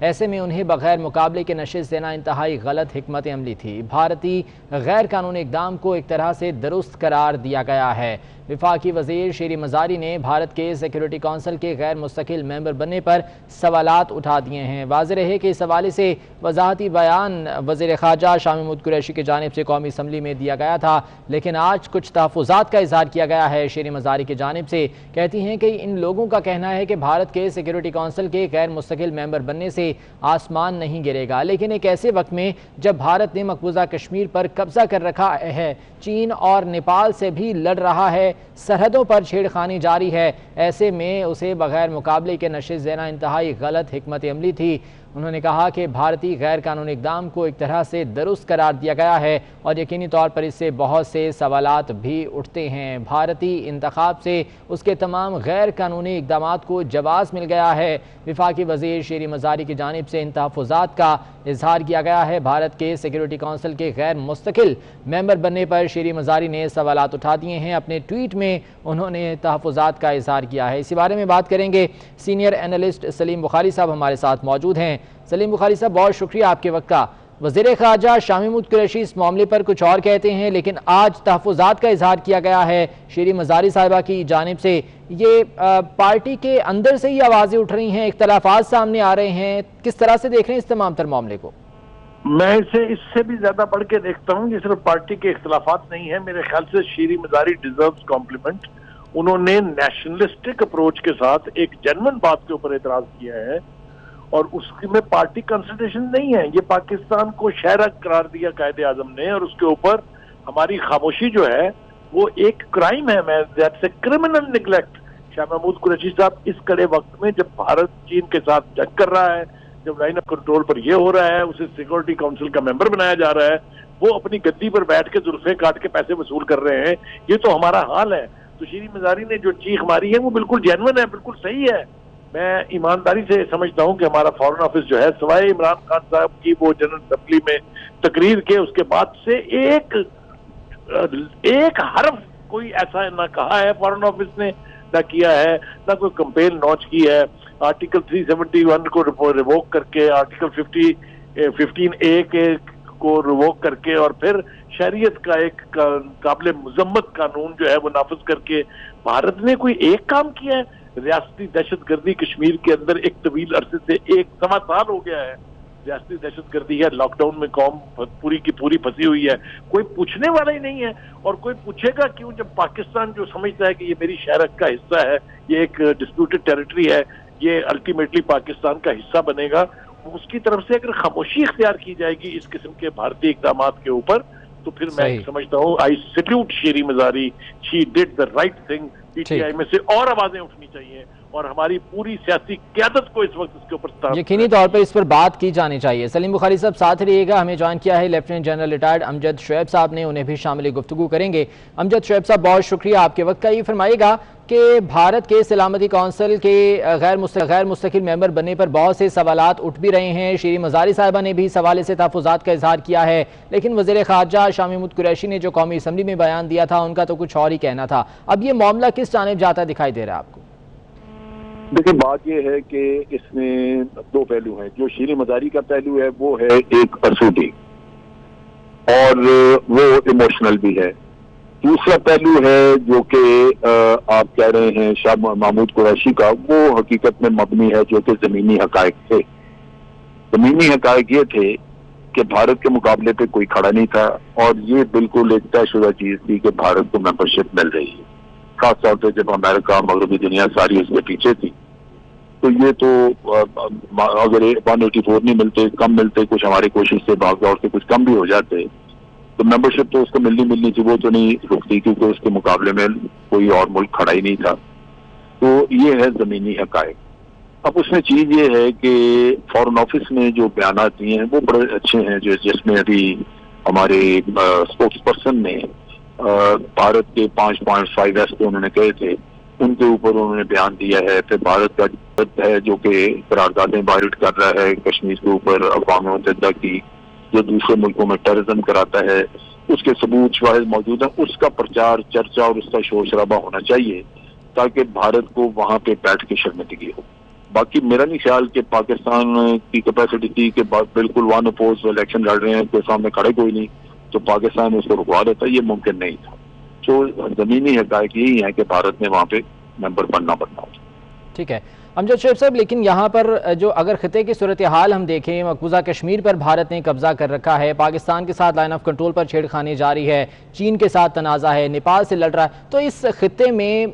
ایسے میں انہیں بغیر مقابلے کے نشست دینا انتہائی غلط حکمت عملی تھی۔ بھارتی غیر قانونی اقدام کو ایک طرح سے درست قرار دیا گیا ہے۔ وفاقی وزیر شیری مزاری نے بھارت کے سیکیورٹی کونسل کے غیر مستقل ممبر بننے پر سوالات اٹھا دیے ہیں۔ واضح رہے کہ اس حوالے سے وضاحتی بیان وزیر خارجہ شاہ محمود قریشی کی جانب سے قومی اسمبلی میں دیا گیا تھا، لیکن آج کچھ تحفظات کا اظہار کیا گیا ہے۔ شیری مزاری کی جانب سے کہتی ہیں کہ ان لوگوں کا کہنا ہے کہ بھارت کے سیکیورٹی کونسل کے غیر مستقل ممبر بننے سے آسمان نہیں گرے گا، لیکن ایک ایسے وقت میں جب بھارت نے مقبوضہ کشمیر پر قبضہ کر رکھا ہے، چین اور نیپال سے بھی لڑ رہا ہے، سرحدوں پر چھیڑخانی جاری ہے، ایسے میں اسے بغیر مقابلے کے نشست دینا انتہائی غلط حکمت عملی تھی۔ انہوں نے کہا کہ بھارتی غیر قانونی اقدام کو ایک طرح سے درست قرار دیا گیا ہے اور یقینی طور پر اس سے بہت سے سوالات بھی اٹھتے ہیں۔ بھارتی انتخاب سے اس کے تمام غیر قانونی اقدامات کو جواز مل گیا ہے۔ وفاقی وزیر شیری مزاری کی جانب سے ان تحفظات کا اظہار کیا گیا ہے۔ بھارت کے سیکیورٹی کونسل کے غیر مستقل ممبر بننے پر شیری مزاری نے سوالات اٹھا دیے ہیں۔ اپنے ٹویٹ میں انہوں نے تحفظات کا اظہار کیا ہے۔ اسی بارے میں بات کریں گے، سینئر اینالسٹ سلیم بخاری صاحب ہمارے ساتھ موجود ہیں۔ سلیم بخاری صاحب، بہت شکریہ آپ کے وقت کا۔ وزیر خارجہ شاہ محمود قریشی اس معاملے پر کچھ اور کہتے ہیں، لیکن آج تحفظات کا اظہار کیا گیا ہے شیری مزاری صاحبہ کی جانب سے۔ یہ پارٹی کے اندر سے ہی آوازیں اٹھ رہی ہیں، اختلافات سامنے آ رہے ہیں، کس طرح سے دیکھ رہے ہیں اس تمام تر معاملے کو؟ میں اسے اس سے بھی زیادہ بڑھ کے دیکھتا ہوں، یہ صرف پارٹی کے اختلافات نہیں ہیں۔ میرے خیال سے شیری مزاری ڈیزروز کمپلیمنٹ۔ انہوں نے نیشنلسٹک اپروچ کے ساتھ ایک جنون بات کے اوپر اعتراض کیا ہے، اور اس میں پارٹی کنسلٹیشن نہیں ہے۔ یہ پاکستان کو شہرک قرار دیا قائد اعظم نے، اور اس کے اوپر ہماری خاموشی جو ہے وہ ایک کرائم ہے۔ میں that's a criminal neglect. Shah Mahmood Qureshi صاحب اس کڑے وقت میں جب بھارت چین کے ساتھ جنگ کر رہا ہے، جب لائن آف کنٹرول پر یہ ہو رہا ہے، اسے سیکورٹی کونسل کا ممبر بنایا جا رہا ہے، وہ اپنی گدی پر بیٹھ کے زلفیں کاٹ کے پیسے وصول کر رہے ہیں۔ یہ تو ہمارا حال ہے۔ تو شیری مزاری نے جو چیخ ماری ہے وہ بالکل جینون ہے، بالکل صحیح ہے۔ میں ایمانداری سے سمجھتا ہوں کہ ہمارا فارن آفس جو ہے سوائے عمران خان صاحب کی وہ جنرل اسمبلی میں تقریر کے، اس کے بعد سے ایک حرف کوئی ایسا نہ کہا ہے فارن آفس نے، نہ کیا ہے، نہ کوئی کمپین لانچ کی ہے۔ آرٹیکل 371 کو ریووک کر کے، آرٹیکل 15A کو ریووک کر کے، اور پھر شہریت کا ایک قابل مذمت قانون جو ہے وہ نافذ کر کے بھارت نے کوئی ایک کام کیا ہے؟ ریاستی دہشت گردی کشمیر کے اندر ایک طویل عرصے سے 1.25 سال ہو گیا ہے، ریاستی دہشت گردی ہے، لاک ڈاؤن میں قوم پوری کی پوری پھنسی ہوئی ہے، کوئی پوچھنے والا ہی نہیں ہے۔ اور کوئی پوچھے گا کیوں جب پاکستان جو سمجھتا ہے کہ یہ میری شہرک کا حصہ ہے، یہ ایک ڈسپیوٹڈ ٹیریٹری ہے، یہ الٹیمیٹلی پاکستان کا حصہ بنے گا، اس کی طرف سے اگر خاموشی اختیار کی جائے گی اس قسم کے بھارتی اقدامات کے اوپر، تو پھر میں سمجھتا ہوں I salute Shireen Mazari, she did the right thing. P T I میں سے اور آوازیں اٹھنی چاہیے، اور ہماری پوری سیاسی قیادت کو اس وقت اس کے اوپر یقینی طور پر اس پر بات کی جانی چاہیے۔ سلیم بخاری صاحب ساتھ رہیے گا، ہمیں جوائن کیا ہے لیفٹیننٹ جنرل ریٹائرڈ امجد شعیب صاحب نے، انہیں بھی شامل گفتگو کریں گے۔ امجد شعیب صاحب، بہت شکریہ آپ کے وقت کا۔ یہ فرمائیے گا کہ بھارت کے سلامتی کونسل کے غیر مستقل ممبر بننے پر بہت سے سوالات اٹھ بھی رہے ہیں۔ شیری مزاری صاحبہ نے بھی اس حوالے سے تحفظات کا اظہار کیا ہے، لیکن وزیر خارجہ شاہ محمود قریشی نے جو قومی اسمبلی میں بیان دیا تھا ان کا تو کچھ اور ہی کہنا تھا۔ اب یہ معاملہ کس جانب جاتا دکھائی دے رہا ہے آپ کو؟ دیکھیں، بات یہ ہے کہ اس میں دو پہلو ہیں۔ جو شیری مزاری کا پہلو ہے وہ ہے ایک اسودی، اور وہ ایموشنل بھی ہے۔ دوسرا پہلو ہے جو کہ آپ کہہ رہے ہیں شاہ محمود قریشی کا، وہ حقیقت میں مبنی ہے جو کہ زمینی حقائق تھے۔ زمینی حقائق یہ تھے کہ بھارت کے مقابلے پہ کوئی کھڑا نہیں تھا، اور یہ بالکل ایک طے شدہ چیز تھی کہ بھارت کو ممبرشپ مل رہی ہے، خاص طور پہ جب امریکہ، مغربی دنیا ساری اس کے پیچھے تھی۔ تو یہ تو اگر 184 نہیں ملتے، کم ملتے، کچھ ہماری کوشش سے بھاگ دوڑ سے کچھ کم بھی ہو جاتے، تو ممبرشپ تو اس کو ملنی تھی، وہ تو نہیں رکتی، کیونکہ اس کے مقابلے میں کوئی اور ملک کھڑا ہی نہیں تھا۔ تو یہ ہے زمینی حقائق۔ اب اس میں چیز یہ ہے کہ فارن آفس میں جو بیانات دیے ہیں وہ بڑے اچھے ہیں، جس میں ابھی ہمارے اسپوکس پرسن نے بھارت کے 5.5S پہ انہوں نے کہے تھے، ان کے اوپر انہوں نے بیان دیا ہے۔ پھر بھارت کا ہے جو کہ قراردادیں وائلٹ کر رہا ہے کشمیر کے اوپر اقوام متحدہ کی، جو دوسرے ملکوں میں ٹیررزم کراتا ہے، اس کے ثبوت شواہد موجود ہیں، اس کا پرچار چرچا اور اس کا شور شرابہ ہونا چاہیے، تاکہ بھارت کو وہاں پہ بیٹھ کے شرمندگی ہو۔ باقی میرا نہیں خیال کہ پاکستان کی کیپیسٹی تھی کہ بالکل ون اپوز الیکشن لڑ رہے ہیں، کوئی سامنے کھڑے کوئی نہیں تو پاکستان اس کو رکوا دیتا، یہ ممکن نہیں تھا. تو زمینی حقائق یہی ہے کہ بھارت نے وہاں پہ ممبر بننا ہوتا. ٹھیک ہے امجد شعیب صاحب، لیکن یہاں پر جو اگر خطے کی صورتحال ہم دیکھیں، مقبوضہ کشمیر پر بھارت نے قبضہ کر رکھا ہے، پاکستان کے ساتھ لائن آف کنٹرول پر چھیڑخانی جاری ہے، چین کے ساتھ تنازع ہے، نیپال سے لڑ رہا ہے، تو اس خطے میں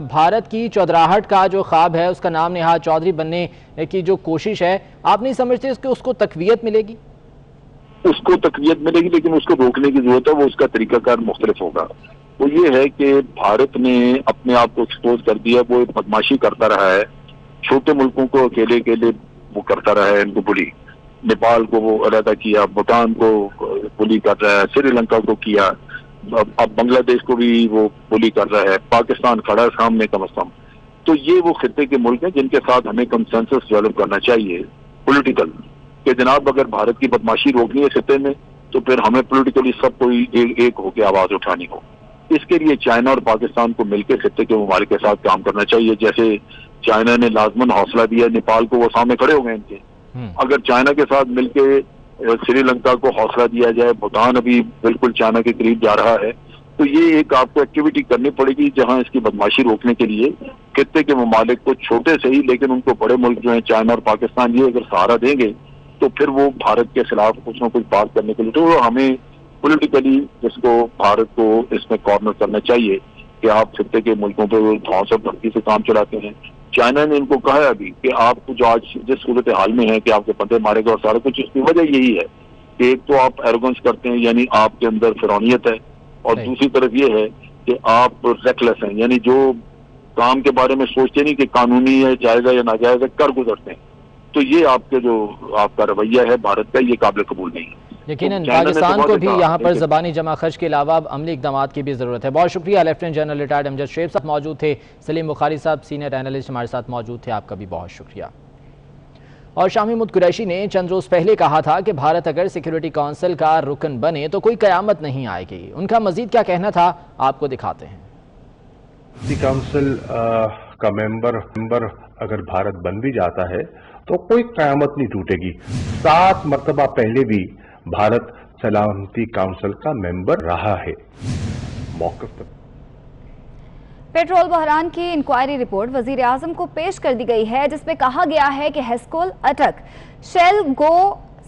بھارت کی چودراہٹ کا جو خواب ہے، اس کا نام نہاد چودھری بننے کی جو کوشش ہے، آپ نہیں سمجھتے کہ اس کو تقویت ملے گی؟ اس کو تقویت ملے گی، لیکن اس کو روکنے کی ضرورت ہے. وہ اس کا طریقہ کار مختلف ہوگا. وہ یہ ہے کہ بھارت نے اپنے آپ کو ایکسپوز کر دیا، وہ بدماشی کرتا رہا ہے، چھوٹے ملکوں کو اکیلے اکیلے وہ کرتا رہا ہے، ان کو بلی. نیپال کو وہ علیحدہ کیا، بھوٹان کو بلی کر رہا ہے، سری لنکا کو کیا، اب بنگلہ دیش کو بھی وہ بلی کر رہا ہے، پاکستان کھڑا ہے سامنے کم از کم. تو یہ وہ خطے کے ملک ہیں جن کے ساتھ ہمیں کنسنسس ڈیولپ کرنا چاہیے پولیٹیکل، کہ جناب اگر بھارت کی بدماشی روکنی ہے خطے میں تو پھر ہمیں پولیٹیکلی سب کو ایک ہو کے آواز اٹھانی ہو. اس کے لیے چائنا اور پاکستان کو مل کے خطے کے ممالک کے ساتھ کام کرنا چاہیے. جیسے چائنا نے لازماً حوصلہ دیا نیپال کو، وہ سامنے کھڑے ہو گئے ان کے. اگر چائنا کے ساتھ مل کے سری لنکا کو حوصلہ دیا جائے، بھوٹان ابھی بالکل چائنا کے قریب جا رہا ہے، تو یہ ایک آپ کو ایکٹیویٹی کرنی پڑے گی جہاں اس کی بدماشی روکنے کے لیے خطے کے ممالک کو چھوٹے سے ہی، لیکن ان کو بڑے ملک جو ہیں چائنا اور پاکستان، یہ اگر سہارا دیں گے تو پھر وہ بھارت کے خلاف کچھ نہ کچھ بات کرنے کے لیے، تو ہمیں پولیٹیکلی جس کو بھارت کو اس میں کارنر کرنا چاہیے کہ آپ خطے کے ملکوں پہ دھونس اور دھمکی سے کام چلاتے ہیں. چائنا نے ان کو کہا ہے ابھی کہ آپ کو جو آج جس صورتحال میں ہے کہ آپ کے بندے مارے گا اور سارا کچھ، اس کی وجہ یہی ہے کہ ایک تو آپ ایروگنس کرتے ہیں، یعنی آپ کے اندر فرعونیت ہے، اور دوسری طرف یہ ہے کہ آپ ریکلیس ہیں، یعنی جو کام کے بارے میں سوچتے نہیں کہ قانونی ہے، جائز ہے یا ناجائز ہے، کر گزرتے ہیں. تو یہ آپ کے جو آپ کا رویہ ہے بھارت کا، یہ قابل قبول نہیں ہے. یقیناً پاکستان کو بھی یہاں پر زبانی جمع خرچ کے علاوہ عملی اقدامات کی بھی ضرورت ہے. بہت شکریہ لیفٹیننٹ جنرل ریٹائرڈ امجد شعیب صاحب موجود تھے. سلیم بخاری صاحب سینئر اینالسٹ ہمارے ساتھ موجود تھے، آپ کا بھی بہت شکریہ. اور شاہ محمود قریشی نے چند روز پہلے کہا تھا کہ بھارت اگر سیکیورٹی کونسل کا رکن بنے تو کوئی قیامت نہیں آئے گی. ان کا مزید کیا کہنا تھا آپ کو دکھاتے ہیں. سیکورٹی کونسل کا ممبر اگر بھارت بن بھی جاتا ہے تو کوئی قیامت نہیں ٹوٹے گی. 7 مرتبہ پہلے بھی بھارت سلامتی کونسل کا ممبر رہا ہے. موقف پر پیٹرول بحران کی انکوائری رپورٹ وزیر اعظم کو پیش کر دی گئی ہے، جس میں کہا گیا ہے کہ ہیسکول، اٹک، شیل، گو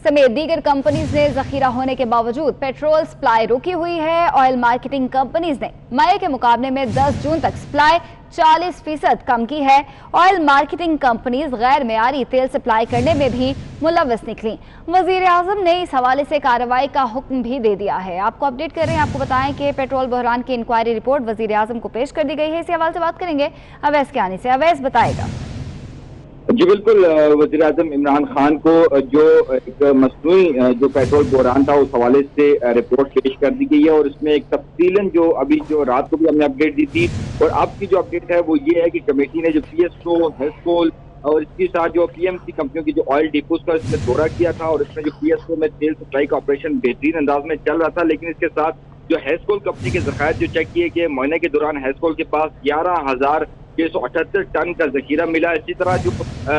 سمیت دیگر کمپنیز نے ذخیرہ ہونے کے باوجود پیٹرول سپلائی روکی ہوئی ہے. آئل مارکیٹنگ کمپنیز نے مئی کے مقابلے میں 10 جون تک سپلائی 40% کم کی ہے. آئل مارکیٹنگ کمپنیز غیر معیاری تیل سپلائی کرنے میں بھی ملوث نکلی. وزیر اعظم نے اس حوالے سے کارروائی کا حکم بھی دے دیا ہے. آپ کو اپڈیٹ کر رہے ہیں، آپ کو بتائیں کہ پیٹرول بحران کی انکوائری رپورٹ وزیر اعظم کو پیش کر دی گئی ہے. اسی حوالے سے بات کریں گے اویس کیانی سے. اویس بتائے گا. جی بالکل، وزیر اعظم عمران خان کو جو ایک مصنوعی جو پیٹرول بحران تھا اس حوالے سے رپورٹ پیش کر دی گئی ہے، اور اس میں ایک تفصیلاً جو ابھی جو رات کو بھی ہم نے اپڈیٹ دی تھی، اور اب کی جو اپڈیٹ ہے وہ یہ ہے کہ کمیٹی نے جو پی ایس او، ہیسکول اور اس کے ساتھ جو پی ایم سی کمپنیوں کی جو آئل ڈیپوز کا اس میں دورہ کیا تھا، اور اس میں جو پی ایس او میں تیل سپلائی کا آپریشن بہترین انداز میں چل رہا تھا، لیکن اس کے ساتھ جو ہیسکول کمپنی کے ذخائر جو چیک کیے گئے، مہینے کے دوران ہیسکول کے پاس 11,678 ٹن کا ذخیرہ ملا. اسی طرح جو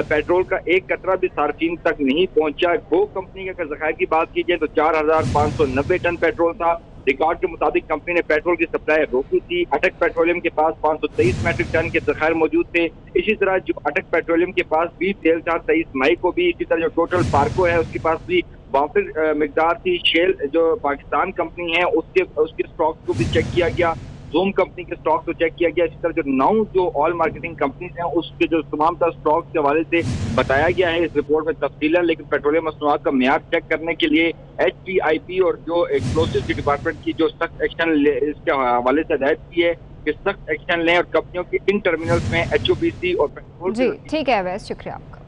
پیٹرول کا ایک قطرہ بھی صارفین تک نہیں پہنچا. گو کمپنی کے ذخائر کی بات کی جائے تو 4,590 ٹن پیٹرول تھا. ریکارڈ کے مطابق کمپنی نے پیٹرول کی سپلائی روکی تھی. اٹک پیٹرولیم کے پاس 523 میٹرک ٹن کے ذخائر موجود تھے. اسی طرح جو اٹک پیٹرولیم کے پاس بھی تیل تھا 23 مئی کو بھی. اسی طرح جو ٹوٹل پارکو ہے اس کے پاس بھی وافر مقدار تھی. شیل جو پاکستان کمپنی ہے اس کے اسٹاک کو بھی چیک کیا گیا. زوم کمپنی کے اسٹاک کو چیک کیا گیا. اسی طرح جو 9 جو آئل مارکیٹنگ کمپنیز ہیں اس کے جو تمام تر اسٹاک کے حوالے سے بتایا گیا ہے اس رپورٹ میں تفصیلاً. لیکن پیٹرولیم مصنوعات کا معیار چیک کرنے کے لیے ایچ پی آئی پی اور جو ایکسپلوسیو ڈپارٹمنٹ کی جو سخت ایکشن اس کے حوالے سے ہدایت کی ہے کہ سخت ایکشن لیں اور کمپنیوں کے ان ٹرمینلز میں ایچ او بی سی اور پیٹرول. جی ٹھیک ہے اویس، شکریہ آپ کا.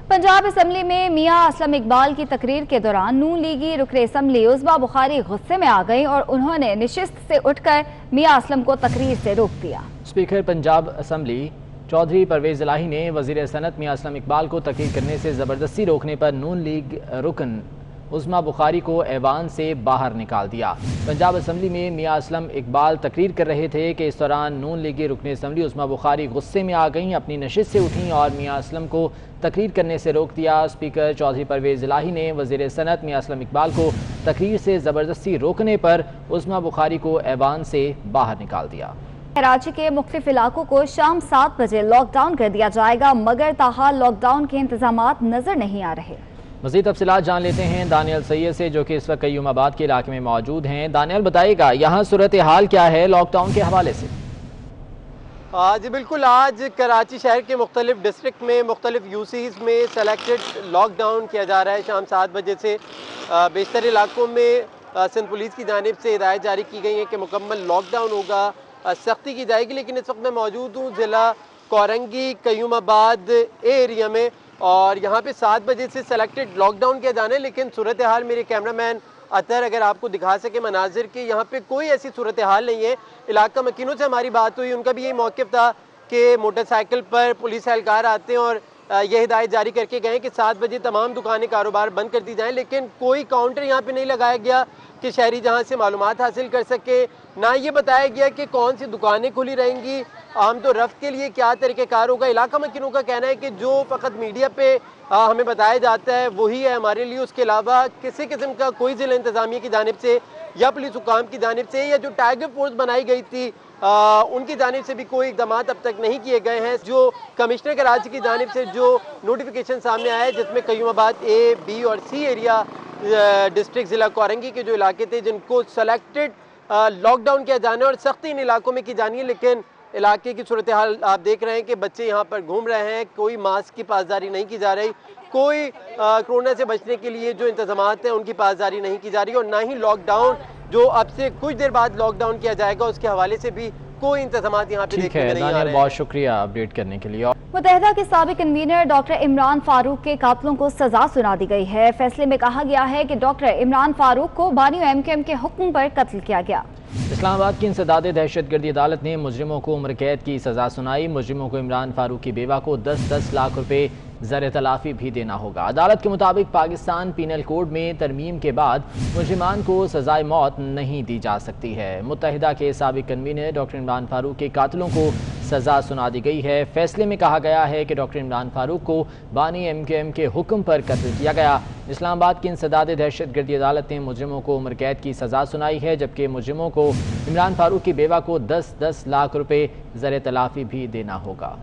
پنجاب اسمبلی میں میاں اسلم اقبال کی تقریر کے دوران نون لیگی رکن اسمبلی عزبہ بخاری غصے میں آ گئی اور انہوں نے نشست سے اٹھ کر میاں اسلم کو تقریر سے روک دیا. اسپیکر پنجاب اسمبلی چودھری پرویز الہی نے وزیر صنعت میاں اسلم اقبال کو تقریر کرنے سے زبردستی روکنے پر نون لیگ رکن عظمیٰ بخاری کو ایوان سے باہر نکال دیا۔ پنجاب اسمبلی میں میاں اسلم اقبال تقریر کر رہے تھے کہ اس دوران نون لیگی رکن اسمبلی عظمیٰ بخاری غصے میں آ گئیں، اپنی نشست سے اٹھیں اور میاں اسلم کو تقریر کرنے سے روک دیا۔ اسپیکر چودھری پرویز الہی نے وزیر صنعت میاں اسلم اقبال کو تقریر سے زبردستی روکنے پر عظمیٰ بخاری کو ایوان سے باہر نکال دیا۔ کراچی کے مختلف علاقوں کو شام 7 بجے لاک ڈاؤن کر دیا جائے گا، مگر تاحال لاک ڈاؤن کے انتظامات نظر نہیں آ رہے۔ مزید تفصیلات جان لیتے ہیں دانیال سید سے، جو کہ اس وقت قیوم آباد کے علاقے میں موجود ہیں۔ دانیال بتائے گا یہاں صورتحال کیا ہے لاک ڈاؤن کے حوالے سے؟ جی بالکل، آج کراچی شہر کے مختلف ڈسٹرکٹ میں مختلف یوسیز میں سلیکٹڈ لاک ڈاؤن کیا جا رہا ہے شام 7 بجے سے۔ بیشتر علاقوں میں سندھ پولیس کی جانب سے ہدایت جاری کی گئی ہے کہ مکمل لاک ڈاؤن ہوگا، سختی کی جائے گی، لیکن اس وقت میں موجود ہوں ضلع کورنگی قیوم آباد ایریا میں، اور یہاں پہ 7 بجے سے سلیکٹڈ لاک ڈاؤن کیا جانا ہے، لیکن صورتحال میرے کیمرہ مین اطہر اگر آپ کو دکھا سکے مناظر کے، یہاں پہ کوئی ایسی صورتحال نہیں ہے۔ علاقہ مکینوں سے ہماری بات ہوئی، ان کا بھی یہی موقف تھا کہ موٹر سائیکل پر پولیس اہلکار آتے ہیں اور یہ ہدایت جاری کر کے گئے کہ 7 بجے تمام دکانیں کاروبار بند کر دی جائیں، لیکن کوئی کاؤنٹر یہاں پہ نہیں لگایا گیا کہ شہری جہاں سے معلومات حاصل کر سکے، نہ یہ بتایا گیا کہ کون سی دکانیں کھلی رہیں گی، آمد و رفت کے لیے کیا طریقہ کار ہوگا۔ علاقہ مکینوں کا کہنا ہے کہ جو فقط میڈیا پہ ہمیں بتایا جاتا ہے وہی ہے ہمارے لیے، اس کے علاوہ کسی قسم کا کوئی ضلع انتظامیہ کی جانب سے یا پولیس حکام کی جانب سے یا جو ٹائیگر فورس بنائی گئی تھی ان کی جانب سے بھی کوئی اقدامات اب تک نہیں کیے گئے ہیں۔ جو کمشنر کراچی کی جانب سے جو نوٹیفیکیشن سامنے آیا ہے، جس میں قیوم آباد اے، بی اور سی ایریا ڈسٹرکٹ ضلع کورنگی کے جو علاقے تھے جن کو سلیکٹڈ لاک ڈاؤن کیا جانا ہے اور سختی ان علاقوں میں کی جانی ہے، لیکن علاقے کی صورتحال آپ دیکھ رہے ہیں کہ بچے یہاں پر گھوم رہے ہیں، کوئی ماسک کی پاسداری نہیں کی جا رہی، کوئی کرونا سے بچنے کے لیے جو انتظامات ہیں ان کی پاسداری نہیں کی جا رہی، اور نہ ہی لاک ڈاؤن جو اب سے کچھ دیر بعد لاک ڈاؤن کیا جائے گا اس کے حوالے سے بھی کوئی انتظامات یہاں پہ دیکھنے میں نہیں آ رہے ہیں۔ بہت شکریہ اپڈیٹ کرنے کے لیے۔ متحدہ کے سابق کنوینر ڈاکٹر عمران فاروق کے قاتلوں کو سزا سنا دی گئی ہے۔ فیصلے میں کہا گیا ہے کہ ڈاکٹر عمران فاروق کو بانیو ایم کیو ایم کے حکم پر قتل کیا گیا۔ اسلام آباد کی انسداد دہشت گردی عدالت نے مجرموں کو عمر قید کی سزا سنائی۔ مجرموں کو عمران فاروق کی بیوہ کو 10 لاکھ روپے زر تلافی بھی دینا ہوگا۔ عدالت کے مطابق پاکستان پینل کوڈ میں ترمیم کے بعد مجرمان کو سزائے موت نہیں دی جا سکتی ہے۔ متحدہ کے سابق کنوینر ڈاکٹر عمران فاروق کے قاتلوں کو سزا سنا دی گئی ہے۔ فیصلے میں کہا گیا ہے کہ ڈاکٹر عمران فاروق کو بانی ایم کیو ایم کے حکم پر قتل کیا گیا۔ اسلام آباد کی انسداد دہشت گردی عدالت نے مجرموں کو عمر قید کی سزا سنائی ہے، جبکہ مجرموں کو عمران فاروق کی بیوہ کو 10 لاکھ روپے زر تلافی بھی دینا ہوگا۔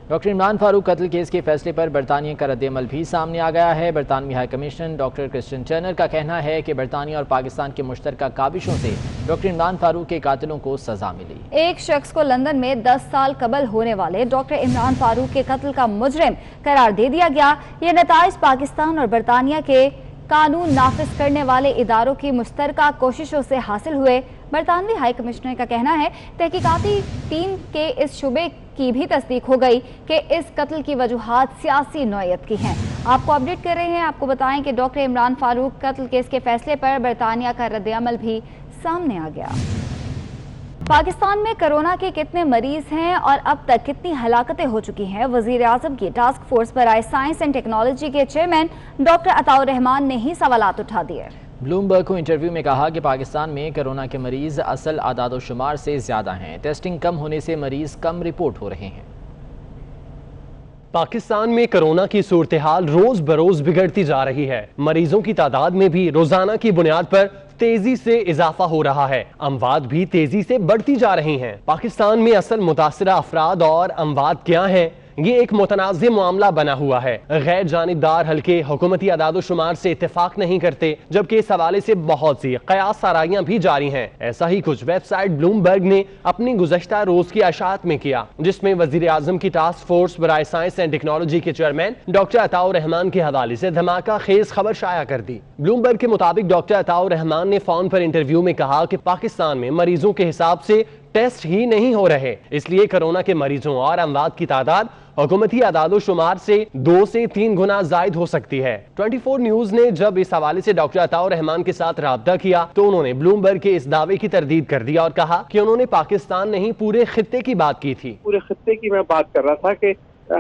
ڈاکٹر عمران فاروق قتل کیس کے فیصلے پر برطانیہ کا رد عمل بھی سامنے آ گیا ہے۔ برطانوی ہائی کمشنر ڈاکٹر کرسٹن ٹرنر کا کہنا ہے کہ برطانیہ اور پاکستان کے مشترکہ کاوشوں سے ڈاکٹر عمران فاروق کے قاتلوں کو سزا ملی۔ ایک شخص کو لندن میں 10 سال قبل ہونے والے ڈاکٹر عمران فاروق کے قتل کا مجرم قرار دے دیا گیا۔ یہ نتائج پاکستان اور برطانیہ کے قانون نافذ کرنے والے اداروں کی مشترکہ کوششوں سے حاصل ہوئے۔ برطانوی ہائی کمشنر کا کہنا ہے تحقیقاتی ٹیم کے اس شبے کی بھی تصدیق ہو گئی کہ اس قتل کی وجوہات سیاسی نوعیت کی ہیں۔ آپ کو اپڈیٹ کر رہے ہیں، آپ کو بتائیں کہ ڈاکٹر عمران فاروق قتل کیس کے فیصلے پر برطانیہ کا رد عمل بھی سامنے آ گیا۔ پاکستان میں کرونا کے کتنے مریض ہیں اور اب تک کتنی ہلاکتیں ہو چکی ہیں، وزیر اعظم کی ٹاسک فورس برائے سائنس اینڈ ٹیکنالوجی کے چیئرمین ڈاکٹر عطاء الرحمان نے ہی سوالات اٹھا دیے۔ بلومبرگ کو انٹرویو میں کہا کہ پاکستان میں کرونا کے مریض اصل اعداد و شمار سے زیادہ ہیں، ٹیسٹنگ کم ہونے سے مریض کم رپورٹ ہو رہے ہیں۔ پاکستان میں کرونا کی صورتحال روز بروز بگڑتی جا رہی ہے، مریضوں کی تعداد میں بھی روزانہ کی بنیاد پر تیزی سے اضافہ ہو رہا ہے، اموات بھی تیزی سے بڑھتی جا رہی ہیں۔ پاکستان میں اصل متاثرہ افراد اور اموات کیا ہیں، یہ ایک متنازع معاملہ بنا ہوا ہے۔ غیر جانبدار حلقے حکومتی اعداد و شمار سے اتفاق نہیں کرتے، جبکہ اس حوالے سے بہت سی قیاس آرائیاں بھی جاری ہیں۔ ایسا ہی کچھ ویب سائٹ بلومبرگ نے اپنی گزشتہ روز کی اشاعت میں کیا، جس میں وزیر اعظم کی ٹاسک فورس برائے سائنس اینڈ ٹیکنالوجی کے چیئرمین ڈاکٹر عطاء الرحمان کے حوالے سے دھماکہ خیز خبر شائع کر دی۔ بلومبرگ کے مطابق ڈاکٹر عطاء الرحمان نے فون پر انٹرویو میں کہا کہ پاکستان میں مریضوں کے حساب سے ٹیسٹ ہی نہیں ہو رہے، اس لیے کرونا کے مریضوں اور اموات کی تعداد حکومتی اعداد و شمار سے 2 سے 3 گنا زائد ہو سکتی ہے۔ 24 نیوز نے جب اس حوالے سے ڈاکٹر عطاء الرحمان کے ساتھ رابطہ کیا تو انہوں نے بلومبرگ کے اس دعوے کی تردید کر دیا اور کہا کہ انہوں نے پاکستان نہیں پورے خطے کی بات کی تھی۔ پورے خطے کی میں بات کر رہا تھا کہ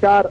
4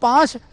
5